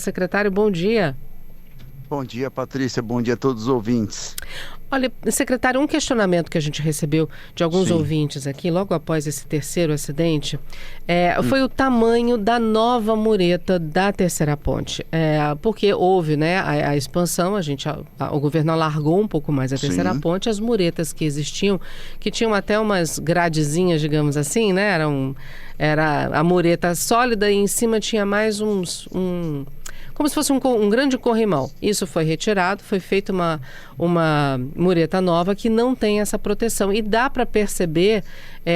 Secretário, bom dia. Bom dia, Patrícia. Bom dia a todos os ouvintes. Olha, secretário, um questionamento que a gente recebeu de alguns Sim. ouvintes aqui, logo após esse terceiro acidente, foi o tamanho da nova mureta da Terceira Ponte. Porque houve, né, a expansão, o governo alargou um pouco mais a Terceira Sim. Ponte, as muretas que existiam, que tinham até umas gradezinhas, digamos assim, né? Era a mureta sólida e em cima tinha mais como se fosse um grande corrimão. Isso foi retirado, foi feita uma mureta nova que não tem essa proteção. E dá para perceber,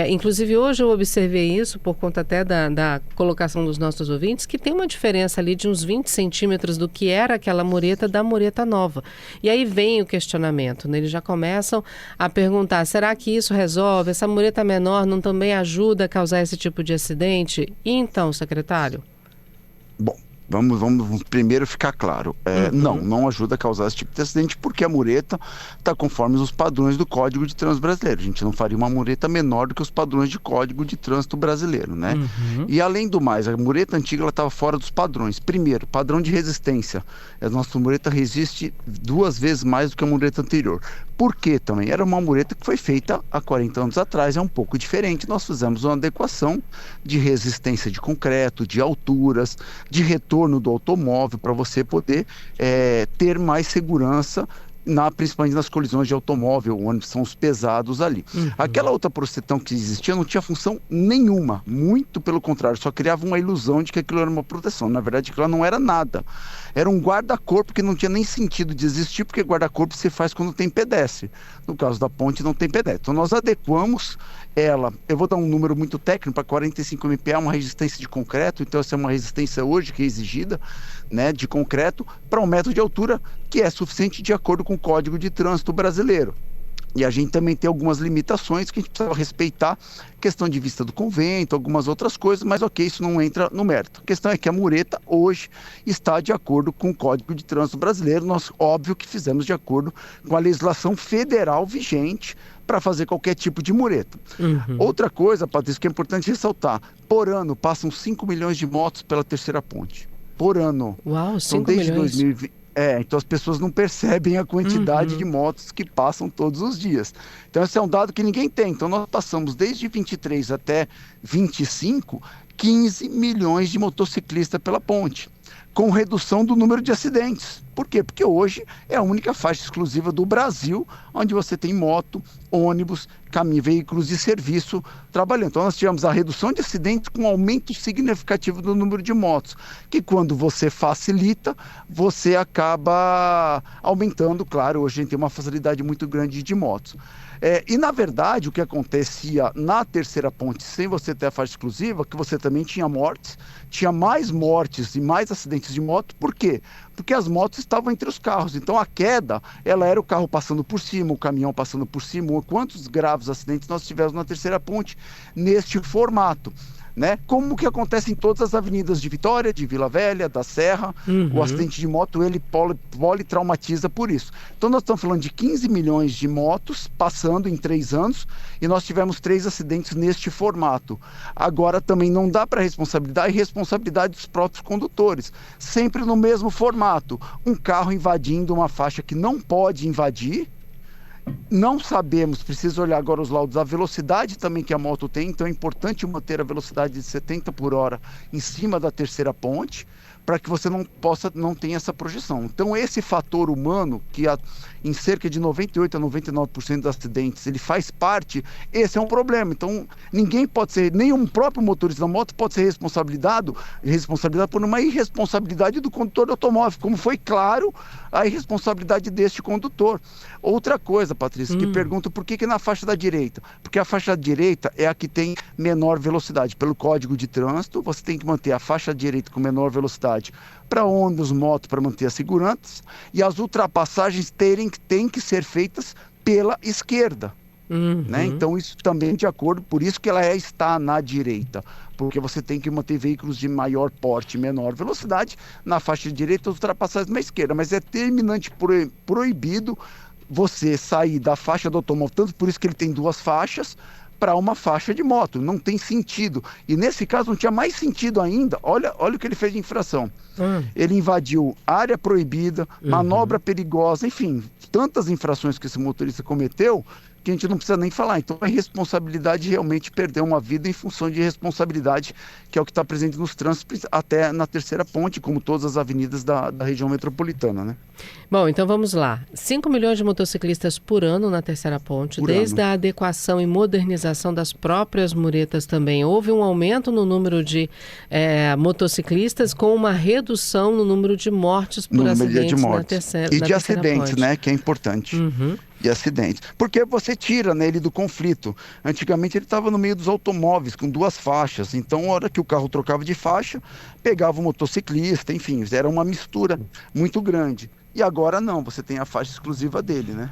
inclusive hoje eu observei isso, por conta até da colocação dos nossos ouvintes, que tem uma diferença ali de uns 20 centímetros do que era aquela mureta da mureta nova. E aí vem o questionamento, né? Eles já começam a perguntar, será que isso resolve? Essa mureta menor não também ajuda a causar esse tipo de acidente? E então, secretário? Bom, vamos primeiro ficar claro. Não ajuda a causar esse tipo de acidente porque a mureta está conforme os padrões do Código de Trânsito Brasileiro. A gente não faria uma mureta menor do que os padrões de Código de Trânsito Brasileiro, né? E além do mais, a mureta antiga estava fora dos padrões. Primeiro, padrão de resistência. A nossa mureta resiste 2 vezes mais do que a mureta anterior. Por quê também? Era uma mureta que foi feita há 40 anos atrás, é um pouco diferente. Nós fizemos uma adequação de resistência de concreto, de alturas, de retorno do automóvel, para você poder ter mais segurança, principalmente nas colisões de automóvel, onde são os pesados ali. Aquela outra proteção que existia não tinha função nenhuma, muito pelo contrário, só criava uma ilusão de que aquilo era uma proteção. Na verdade, aquilo não era nada. Era um guarda-corpo que não tinha nem sentido de existir, porque guarda-corpo se faz quando tem pedestre. No caso da ponte, não tem pedestre. Então, nós adequamos ela, eu vou dar um número muito técnico, para 45 MPa, uma resistência de concreto, então essa é uma resistência hoje que é exigida, né, de concreto, para 1 metro de altura, que é suficiente de acordo com o Código de Trânsito Brasileiro. E a gente também tem algumas limitações que a gente precisa respeitar, questão de vista do convento, algumas outras coisas, mas ok, isso não entra no mérito. A questão é que a mureta hoje está de acordo com o Código de Trânsito Brasileiro. Nós, óbvio que fizemos de acordo com a legislação federal vigente para fazer qualquer tipo de mureta. Outra coisa, Patrícia, que é importante ressaltar, por ano passam 5 milhões de motos pela Terceira Ponte. Por ano. Uau, 5 então, desde milhões. 2020. Então as pessoas não percebem a quantidade de motos que passam todos os dias. Então esse é um dado que ninguém tem. Então nós passamos desde 23 até 25, 15 milhões de motociclistas pela ponte, com redução do número de acidentes. Por quê? Porque hoje é a única faixa exclusiva do Brasil onde você tem moto, ônibus, veículos de serviço trabalhando. Então nós tivemos a redução de acidentes com um aumento significativo do número de motos, que quando você facilita, você acaba aumentando. Claro, hoje a gente tem uma facilidade muito grande de motos. E na verdade o que acontecia na Terceira Ponte, sem você ter a faixa exclusiva, que você também tinha mortes, tinha mais mortes e mais acidentes de moto. Por quê? Porque as motos estavam entre os carros, então a queda, ela era o carro passando por cima, o caminhão passando por cima. Quantos graves acidentes nós tivemos na Terceira Ponte neste formato, né? Como que acontece em todas as avenidas de Vitória, de Vila Velha, da Serra, o acidente de moto, ele politraumatiza por isso. Então nós estamos falando de 15 milhões de motos passando em 3 anos e nós tivemos 3 acidentes neste formato. Agora também não dá para responsabilidade dos próprios condutores, sempre no mesmo formato, um carro invadindo uma faixa que não pode invadir. Não sabemos, precisa olhar agora os laudos, a velocidade também que a moto tem, então é importante manter a velocidade de 70 por hora em cima da Terceira Ponte, para que você não tenha essa projeção. Então esse fator humano, que em cerca de 98 a 99% dos acidentes, ele faz parte, esse é um problema. Então ninguém pode ser, nem um próprio motorista da moto pode ser responsabilizado por uma irresponsabilidade do condutor do automóvel, como foi claro a irresponsabilidade deste condutor. Outra coisa, Patrícia, que pergunto por que na faixa da direita? Porque a faixa da direita é a que tem menor velocidade. Pelo Código de Trânsito, você tem que manter a faixa direita com menor velocidade para ônibus, moto, para manter a segurança, e as ultrapassagens têm que ser feitas pela esquerda. Né? Então isso também de acordo, por isso que ela está na direita, porque você tem que manter veículos de maior porte e menor velocidade na faixa direita, as ultrapassagens na esquerda, mas é terminante proibido você sair da faixa do automóvel, tanto por isso que ele tem 2 faixas, para uma faixa de moto. Não tem sentido. E nesse caso não tinha mais sentido ainda. Olha o que ele fez de infração. Ele invadiu área proibida, manobra perigosa, enfim, tantas infrações que esse motorista cometeu que a gente não precisa nem falar. Então é responsabilidade realmente perder uma vida em função de responsabilidade, que é o que está presente nos trânsitos, até na terceira ponte, como todas as avenidas da região metropolitana, né? Bom, então vamos lá. 5 milhões de motociclistas por ano na terceira ponte, desde a adequação e modernização das próprias muretas também. Houve um aumento no número de motociclistas, com uma redução no número de mortes por acidentes na terceira. E de acidentes, ponte, né? Que é importante. De acidentes. Porque você tira, né, ele do conflito. Antigamente ele estava no meio dos automóveis, com 2 faixas. Então, a hora que o carro trocava de faixa, pegava o motociclista, enfim, era uma mistura muito grande. E agora não, você tem a faixa exclusiva dele, né?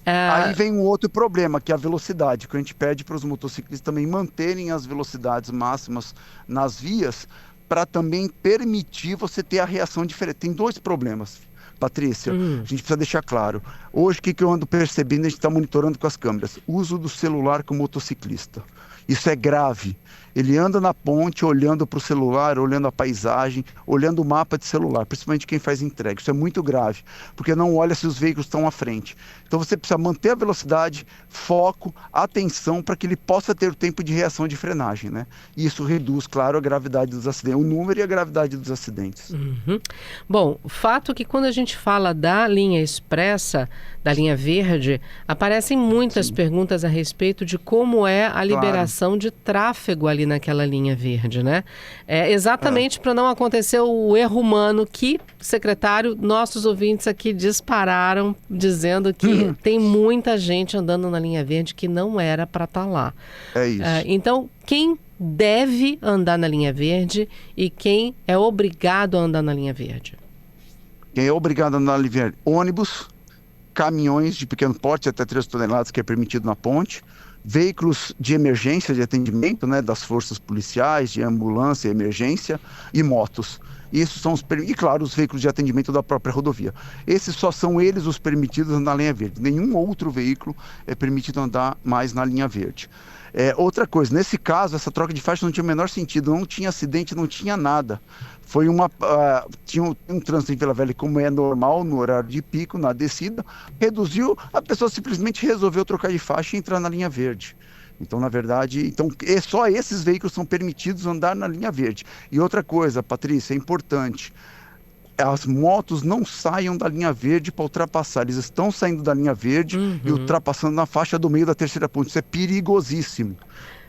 Aí vem um outro problema, que é a velocidade, que a gente pede para os motociclistas também manterem as velocidades máximas nas vias, para também permitir você ter a reação diferente. Tem 2 problemas, Patrícia, a gente precisa deixar claro. Hoje, o que eu ando percebendo, a gente está monitorando com as câmeras, uso do celular com o motociclista. Isso é grave. Ele anda na ponte olhando para o celular, olhando a paisagem, olhando o mapa de celular, principalmente quem faz entrega. Isso é muito grave, porque não olha se os veículos estão à frente. Então você precisa manter a velocidade, foco, atenção, para que ele possa ter o tempo de reação de frenagem, né? E isso reduz, claro, a gravidade dos acidentes, o número e a gravidade dos acidentes. Bom, o fato é que quando a gente fala da linha expressa, da linha verde, aparecem muitas perguntas a respeito de como é a liberação de tráfego ali naquela linha verde, né? Exatamente para não acontecer o erro humano que, secretário, nossos ouvintes aqui dispararam dizendo que tem muita gente andando na linha verde que não era para estar lá. É isso. Então, quem deve andar na linha verde e quem é obrigado a andar na linha verde? Quem é obrigado a andar na linha verde? Ônibus, caminhões de pequeno porte até 3 toneladas, que é permitido na ponte, veículos de emergência, de atendimento, né, das forças policiais, de ambulância, emergência, e motos. Isso são e claro, os veículos de atendimento da própria rodovia. Esses só são eles os permitidos na linha verde. Nenhum outro veículo é permitido andar mais na linha verde. Outra coisa, nesse caso, essa troca de faixa não tinha o menor sentido, não tinha acidente, não tinha nada. Foi tinha um trânsito em Vila Velha, como é normal, no horário de pico, na descida, reduziu, a pessoa simplesmente resolveu trocar de faixa e entrar na linha verde. Então, na verdade, só esses veículos são permitidos andar na linha verde. E outra coisa, Patrícia, é importante, as motos não saiam da linha verde para ultrapassar. Eles estão saindo da linha verde e ultrapassando na faixa do meio da terceira ponte. Isso é perigosíssimo.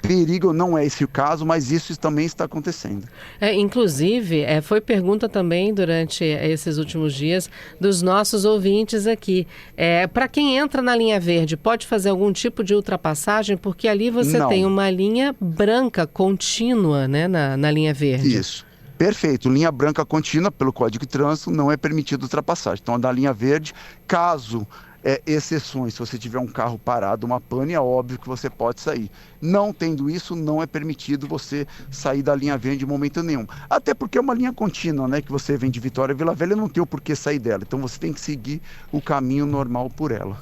Perigo não é esse o caso, mas isso também está acontecendo. Inclusive, foi pergunta também durante esses últimos dias dos nossos ouvintes aqui. Para quem entra na linha verde, pode fazer algum tipo de ultrapassagem? Porque ali você tem uma linha branca contínua, né, na linha verde. Isso. Perfeito. Linha branca contínua, pelo Código de Trânsito, não é permitido ultrapassagem. Então, da linha verde, caso exceções, se você tiver um carro parado, uma pane, é óbvio que você pode sair. Não tendo isso, não é permitido você sair da linha verde de momento nenhum. Até porque é uma linha contínua, né? Que você vem de Vitória a Vila Velha, não tem o porquê sair dela. Então você tem que seguir o caminho normal por ela.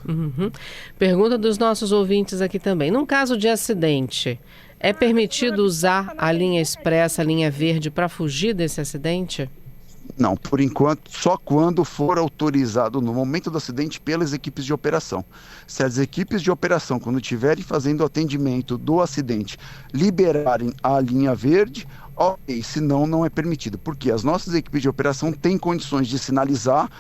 Pergunta dos nossos ouvintes aqui também. Num caso de acidente, é permitido usar a linha expressa, a linha verde, para fugir desse acidente? Não, por enquanto, só quando for autorizado no momento do acidente pelas equipes de operação. Se as equipes de operação, quando estiverem fazendo o atendimento do acidente, liberarem a linha verde, ok, senão não é permitido, porque as nossas equipes de operação têm condições de sinalizar,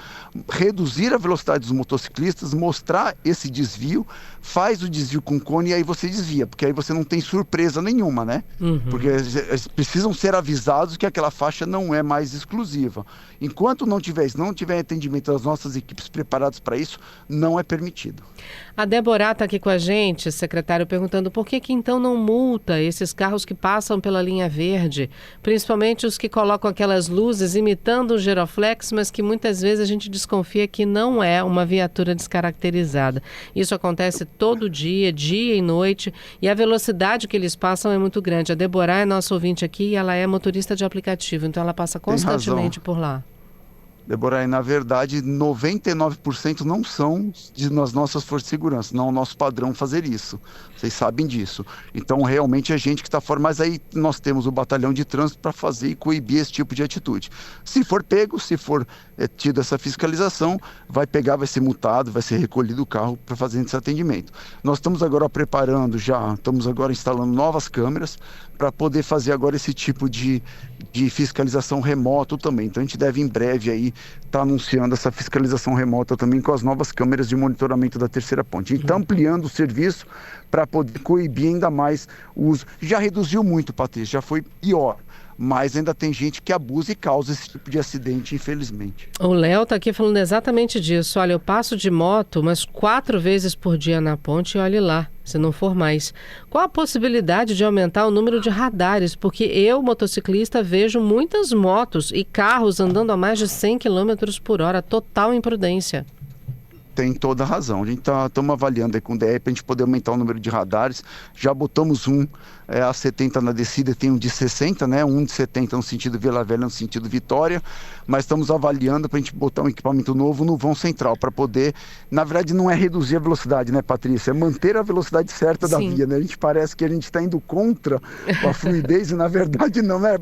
reduzir a velocidade dos motociclistas, mostrar esse desvio, faz o desvio com cone e aí você desvia, porque aí você não tem surpresa nenhuma, né? Porque eles precisam ser avisados que aquela faixa não é mais exclusiva. Enquanto não tiver atendimento das nossas equipes preparadas para isso, não é permitido. A Débora está aqui com a gente, secretário, perguntando por que então não multa esses carros que passam pela linha verde, principalmente os que colocam aquelas luzes imitando o giroflex, mas que muitas vezes a gente desconfia que não é uma viatura descaracterizada. Isso acontece todo dia e noite, e a velocidade que eles passam é muito grande. A Débora é nossa ouvinte aqui e ela é motorista de aplicativo, então ela passa constantemente por lá. Débora, na verdade, 99% não são nas nossas forças de segurança, não é o nosso padrão fazer isso. Vocês sabem disso. Então, realmente, é gente que está fora, mas aí nós temos o batalhão de trânsito para fazer e coibir esse tipo de atitude. Se for pego, se for tido essa fiscalização, vai pegar, vai ser multado, vai ser recolhido o carro para fazer esse atendimento. Nós estamos agora preparando, estamos agora instalando novas câmeras para poder fazer agora esse tipo de fiscalização remoto também. Então, a gente deve em breve aí estar anunciando essa fiscalização remota também com as novas câmeras de monitoramento da terceira ponte. Então, ampliando o serviço para poder coibir ainda mais o uso. Já reduziu muito, Patrícia, já foi pior. Mas ainda tem gente que abusa e causa esse tipo de acidente, infelizmente. O Léo está aqui falando exatamente disso. Olha, eu passo de moto umas 4 vezes por dia na ponte e olhe lá, se não for mais. Qual a possibilidade de aumentar o número de radares? Porque eu, motociclista, vejo muitas motos e carros andando a mais de 100 km por hora. Total imprudência. Tem toda a razão. A gente estamos avaliando aí com o DE para a gente poder aumentar o número de radares. Já botamos a 70 na descida, tem um de 60, né? Um de 70 no sentido Vila Velha, no sentido Vitória. Mas estamos avaliando para a gente botar um equipamento novo no vão central, para poder, na verdade, não é reduzir a velocidade, né, Patrícia? É manter a velocidade certa da via, né? A gente parece que a gente está indo contra a fluidez e, na verdade, não, né?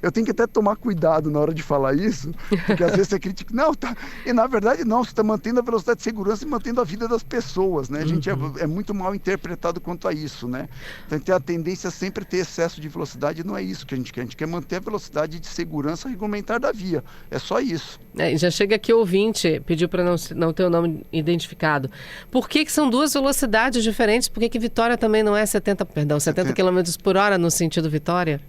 Eu tenho que até tomar cuidado na hora de falar isso, porque às vezes você critica, não, tá. E na verdade, não, você está mantendo a velocidade de segurança e mantendo a vida das pessoas, né? A gente é muito mal interpretado quanto a isso, né? Então, tem a tendência a sempre ter excesso de velocidade, não é isso que a gente quer manter a velocidade de segurança regulamentar da via, é só isso. Já chega aqui o ouvinte, pediu para não ter o nome identificado. Por que são duas velocidades diferentes? Por que Vitória também não é 70 km por hora no sentido Vitória?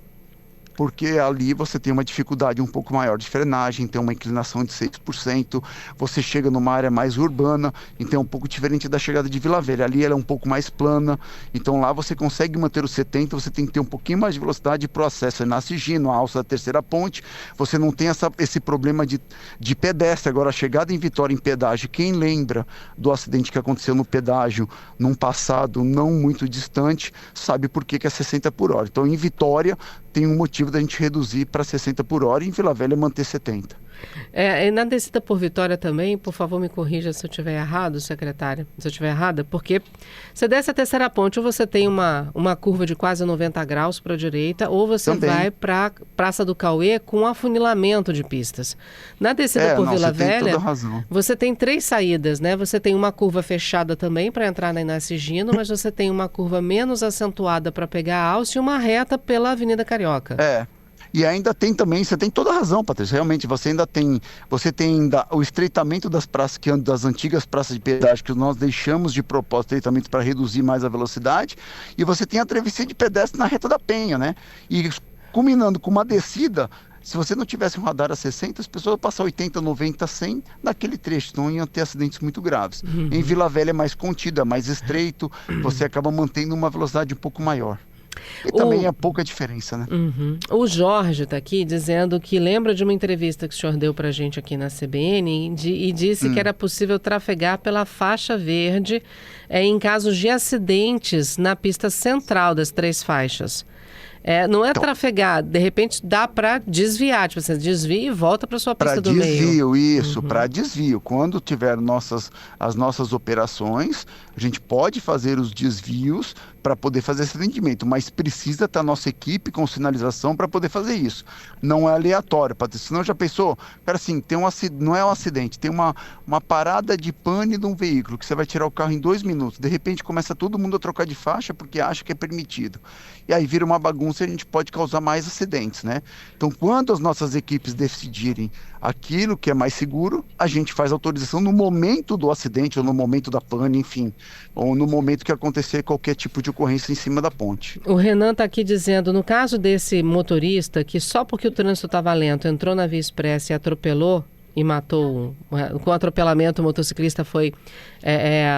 Porque ali você tem uma dificuldade um pouco maior de frenagem, tem uma inclinação de 6%, você chega numa área mais urbana, então é um pouco diferente da chegada de Vila Velha. Ali ela é um pouco mais plana, então lá você consegue manter o 70, você tem que ter um pouquinho mais de velocidade para o acesso a Inácio Gino, a alça da terceira ponte, você não tem esse problema de pedestre. Agora, a chegada em Vitória em pedágio, quem lembra do acidente que aconteceu no pedágio num passado não muito distante, sabe por que é 60 por hora. Então, em Vitória, tem um motivo da gente reduzir para 60 por hora e em Vila Velha manter 70. E na descida por Vitória também, por favor, me corrija se eu estiver errado, secretária, se eu estiver errada, porque você desce a terceira ponte, ou você tem uma curva de quase 90 graus para a direita, ou você também vai para a Praça do Cauê com afunilamento de pistas. Na descida por Vila Velha, você tem 3 saídas, né? Você tem uma curva fechada também para entrar na Inácio Gino, mas você tem uma curva menos acentuada para pegar a alça e uma reta pela Avenida Carioca. E ainda tem também, você tem toda a razão, Patrícia, realmente você tem ainda o estreitamento das praças, das antigas praças de pedágio, que nós deixamos de propósito estreitamento para reduzir mais a velocidade, e você tem a travessia de pedestre na reta da Penha, né? E culminando com uma descida, se você não tivesse um radar a 60, as pessoas iam passar 80, 90, 100 naquele trecho, então iam ter acidentes muito graves. Em Vila Velha é mais contida, mais estreito, você acaba mantendo uma velocidade um pouco maior. E também é pouca diferença, né? O Jorge está aqui dizendo que lembra de uma entrevista que o senhor deu para a gente aqui na CBN e disse que era possível trafegar pela faixa verde em casos de acidentes na pista central das 3 faixas. Não é trafegar, de repente dá para desviar, tipo, você desvia e volta para sua pista do meio. Para desvio, isso, para desvio. Quando tiver as nossas operações, a gente pode fazer os desvios para poder fazer esse atendimento, mas precisa ter a nossa equipe com sinalização para poder fazer isso. Não é aleatório, Patrícia. Senão já pensou, cara, assim, não é um acidente, tem uma parada de pane de um veículo, que você vai tirar o carro em 2 minutos, de repente começa todo mundo a trocar de faixa porque acha que é permitido. E aí vira uma bagunça e a gente pode causar mais acidentes, né? Então, quando as nossas equipes decidirem aquilo que é mais seguro, a gente faz autorização no momento do acidente ou no momento da pane, enfim, ou no momento que acontecer qualquer tipo de ocorrência em cima da ponte. O Renan está aqui dizendo, no caso desse motorista que só porque o trânsito estava lento entrou na via expressa e atropelou e matou, com atropelamento o motociclista foi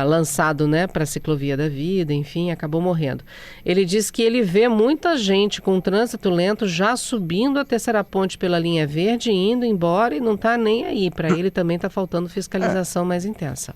lançado, né, para a ciclovia da vida, enfim, acabou morrendo. Ele diz que ele vê muita gente com trânsito lento já subindo a terceira ponte pela linha verde, indo embora e não está nem aí. Para ele também está faltando fiscalização mais intensa.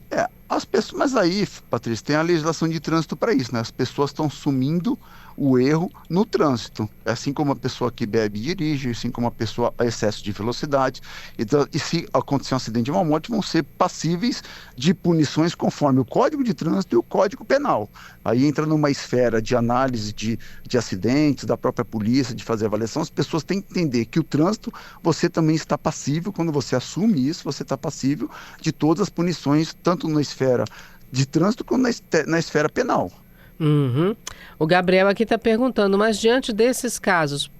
As pessoas, mas aí, Patrícia, tem a legislação de trânsito para isso, né? As pessoas estão sumindo o erro no trânsito. Assim como a pessoa que bebe e dirige, assim como a pessoa a excesso de velocidade. Então, e se acontecer um acidente de uma morte, vão ser passíveis de punições conforme o Código de Trânsito e o Código Penal. Aí entra numa esfera de análise de acidentes, da própria polícia, de fazer avaliação. As pessoas têm que entender que o trânsito, você também está passível, quando você assume isso, você está passível de todas as punições, tanto na esfera de trânsito quanto na esfera penal. Uhum. O Gabriel aqui está perguntando, mas diante desses casos,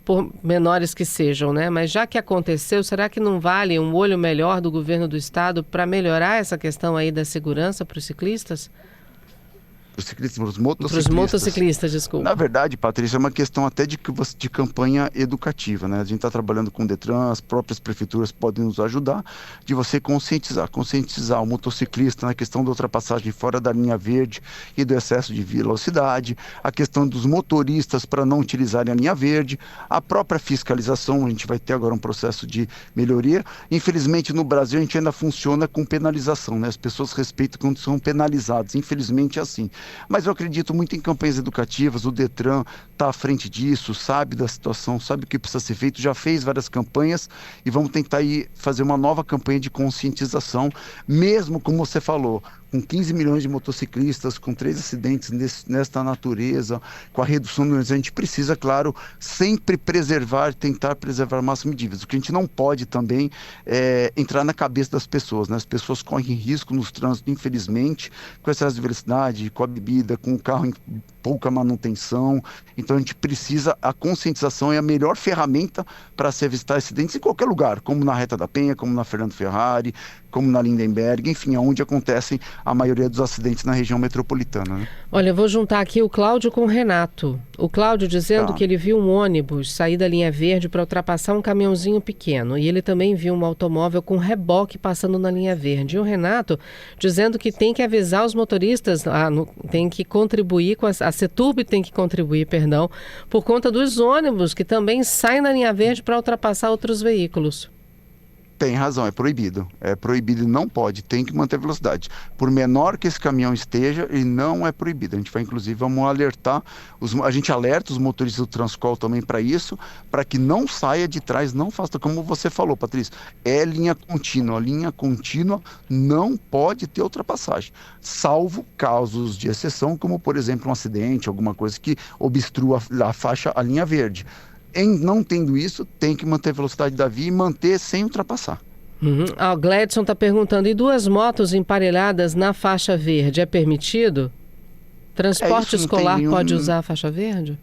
por menores que sejam, né? Mas já que aconteceu, será que não vale um olho melhor do governo do estado para melhorar essa questão aí da segurança para os ciclistas? Para os motociclistas. Para os motociclistas, desculpa. Na verdade, Patrícia, é uma questão até de campanha educativa, né? A gente está trabalhando com o Detran, as próprias prefeituras podem nos ajudar, de você conscientizar o motociclista na questão da ultrapassagem fora da linha verde e do excesso de velocidade, a questão dos motoristas para não utilizarem a linha verde, a própria fiscalização, a gente vai ter agora um processo de melhoria. Infelizmente, no Brasil, a gente ainda funciona com penalização, né? As pessoas respeitam quando são penalizadas, infelizmente é assim. Mas eu acredito muito em campanhas educativas, o Detran está à frente disso, sabe da situação, sabe o que precisa ser feito, já fez várias campanhas e vamos tentar aí fazer uma nova campanha de conscientização, mesmo como você falou, com 15 milhões de motociclistas, com 3 acidentes nesta natureza, com a redução do a gente precisa, claro, sempre tentar preservar o máximo de vidas. O que a gente não pode também é entrar na cabeça das pessoas, né? As pessoas correm risco nos trânsitos, infelizmente, com excesso de velocidade, com a bebida, com o carro em pouca manutenção. Então a gente precisa, a conscientização é a melhor ferramenta para se evitar acidentes em qualquer lugar, como na Reta da Penha, como na Fernando Ferrari, como na Lindenberg, enfim, onde acontecem a maioria dos acidentes na região metropolitana, né? Olha, eu vou juntar aqui o Cláudio com o Renato. O Cláudio dizendo que ele viu um ônibus sair da linha verde para ultrapassar um caminhãozinho pequeno. E ele também viu um automóvel com reboque passando na linha verde. E o Renato dizendo que tem que avisar os motoristas, tem que contribuir com a Seturb tem que contribuir, perdão, por conta dos ônibus que também saem da linha verde para ultrapassar outros veículos. Tem razão, é proibido. É proibido e não pode, tem que manter a velocidade. Por menor que esse caminhão esteja, ele não é proibido. A gente vai, inclusive, vamos alertar, a gente alerta os motoristas do Transcol também para isso, para que não saia de trás, não faça, como você falou, Patrícia, é linha contínua. A linha contínua não pode ter ultrapassagem, salvo casos de exceção, como, por exemplo, um acidente, alguma coisa que obstrua a faixa, a linha verde. Não tendo isso, tem que manter a velocidade da via e manter sem ultrapassar. O Gladson está perguntando, e 2 motos emparelhadas na faixa verde, é permitido? Transporte escolar pode usar a faixa verde?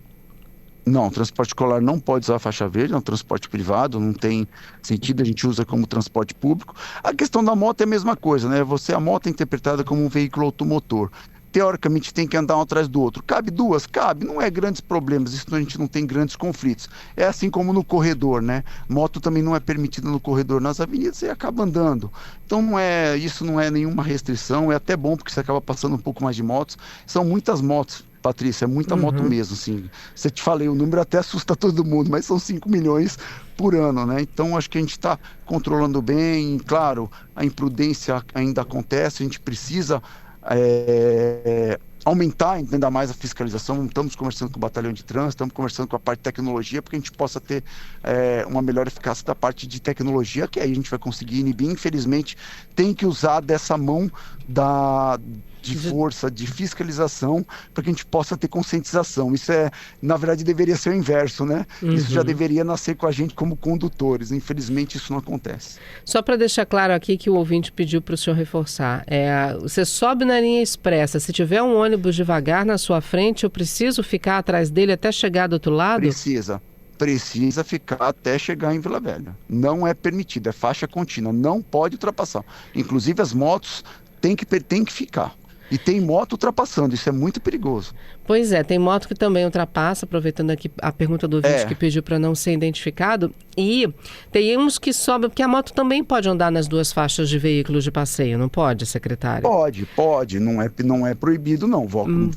Não, transporte escolar não pode usar a faixa verde, é um transporte privado, não tem sentido, a gente usa como transporte público. A questão da moto é a mesma coisa, né? A moto é interpretada como um veículo automotor. Teoricamente tem que andar um atrás do outro. Cabe 2? Cabe, não é grandes problemas, isso a gente não tem grandes conflitos. É assim como no corredor, né? Moto também não é permitida no corredor nas avenidas e acaba andando. Então isso não é nenhuma restrição, é até bom porque você acaba passando um pouco mais de motos. São muitas motos, Patrícia, é muita moto mesmo, assim. Você te falei, o número até assusta todo mundo, mas são 5 milhões por ano, né? Então acho que a gente está controlando bem, claro, a imprudência ainda acontece, a gente precisa aumentar ainda mais a fiscalização. Estamos conversando com o batalhão de trânsito, estamos conversando com a parte de tecnologia, porque a gente possa ter uma melhor eficácia da parte de tecnologia, que aí a gente vai conseguir inibir. Infelizmente, tem que usar dessa mão de força, de fiscalização, para que a gente possa ter conscientização. Isso na verdade, deveria ser o inverso, né? Isso já deveria nascer com a gente como condutores. Infelizmente, isso não acontece. Só para deixar claro aqui que o ouvinte pediu para o senhor reforçar. Você sobe na linha expressa, se tiver um ônibus devagar na sua frente, eu preciso ficar atrás dele até chegar do outro lado? Precisa ficar até chegar em Vila Velha. Não é permitido, é faixa contínua, não pode ultrapassar. Inclusive as motos têm que ficar. E tem moto ultrapassando, isso é muito perigoso. Pois é, tem moto que também ultrapassa, aproveitando aqui a pergunta do ouvinte que pediu para não ser identificado. E tem uns que sobem, porque a moto também pode andar nas 2 faixas de veículos de passeio, não pode, secretária? Pode, não é proibido não.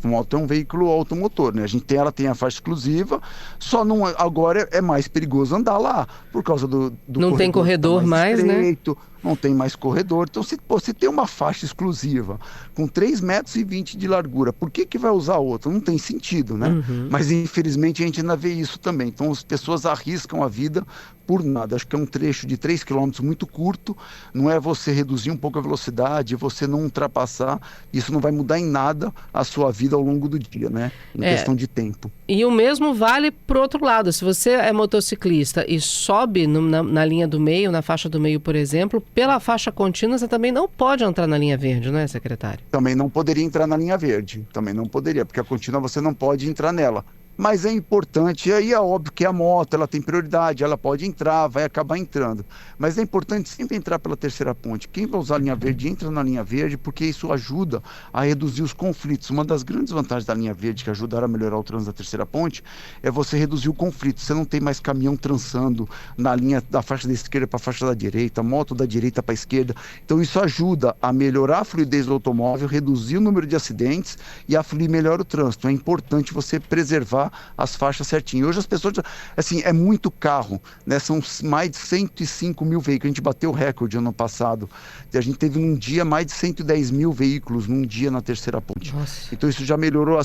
Moto é um veículo automotor, né? Ela tem a faixa exclusiva, só agora é mais perigoso andar lá, por causa do não tem corredor mais, estreito, né? não tem mais corredor. Então, se você tem uma faixa exclusiva com 3,20 metros de largura, por que vai usar outra? Não tem sentido, né? Mas, infelizmente, a gente ainda vê isso também. Então, as pessoas arriscam a vida por nada. Acho que é um trecho de 3 quilômetros muito curto, não é você reduzir um pouco a velocidade, você não ultrapassar, isso não vai mudar em nada a sua vida ao longo do dia, né? Em questão de tempo. E o mesmo vale para o outro lado. Se você é motociclista e sobe na linha do meio, na faixa do meio, por exemplo, pela faixa contínua, você também não pode entrar na linha verde, não é, secretário? Também não poderia entrar na linha verde, também não poderia, porque a contínua você não pode entrar nela. Mas é importante, e aí é óbvio que a moto, ela tem prioridade, ela pode entrar, vai acabar entrando. Mas é importante sempre entrar pela terceira ponte. Quem vai usar a linha verde, entra na linha verde, porque isso ajuda a reduzir os conflitos. Uma das grandes vantagens da linha verde, que ajudará a melhorar o trânsito da terceira ponte, é você reduzir o conflito. Você não tem mais caminhão trançando na linha da faixa da esquerda para a faixa da direita, moto da direita para a esquerda. Então isso ajuda a melhorar a fluidez do automóvel, reduzir o número de acidentes e a fluir melhor o trânsito. É importante você preservar as faixas certinho. Hoje as pessoas, assim, é muito carro, né? São mais de 105 mil veículos. A gente bateu o recorde ano passado. A gente teve num dia mais de 110 mil veículos num dia na terceira ponte. Nossa. Então isso já melhorou,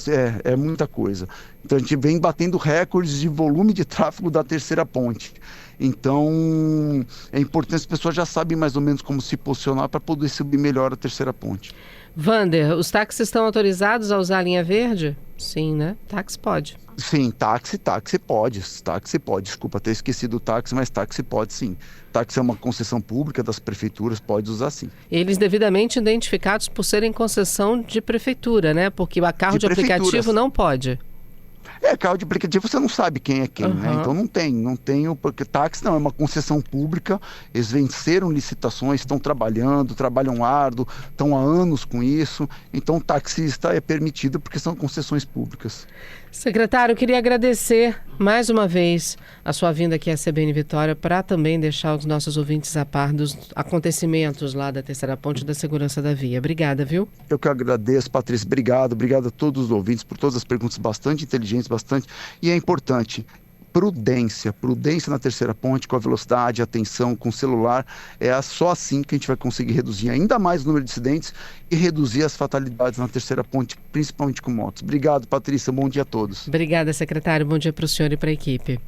é muita coisa. Então a gente vem batendo recordes de volume de tráfego da terceira ponte. Então é importante, as pessoas já sabem mais ou menos como se posicionar para poder subir melhor a terceira ponte. Wander, os táxis estão autorizados a usar a linha verde? Sim, né? Táxi pode. Sim, táxi pode. Táxi pode. Desculpa ter esquecido o táxi, mas táxi pode sim. Táxi é uma concessão pública das prefeituras, pode usar sim. Eles devidamente identificados por serem concessão de prefeitura, né? Porque o carro de aplicativo não pode. Carro de aplicativo você não sabe quem é quem, né? Então não tem, porque táxi não, é uma concessão pública, eles venceram licitações, estão trabalhando, trabalham árduo, estão há anos com isso, então taxista é permitido porque são concessões públicas. Secretário, eu queria agradecer mais uma vez a sua vinda aqui à CBN Vitória para também deixar os nossos ouvintes a par dos acontecimentos lá da Terceira Ponte e da segurança da via. Obrigada, viu? Eu que agradeço, Patrícia. Obrigado a todos os ouvintes por todas as perguntas bastante inteligentes, e é importante. Prudência na terceira ponte, com a velocidade, atenção, com o celular, só assim que a gente vai conseguir reduzir ainda mais o número de acidentes e reduzir as fatalidades na terceira ponte, principalmente com motos. Obrigado, Patrícia, bom dia a todos. Obrigada, secretário, bom dia para o senhor e para a equipe.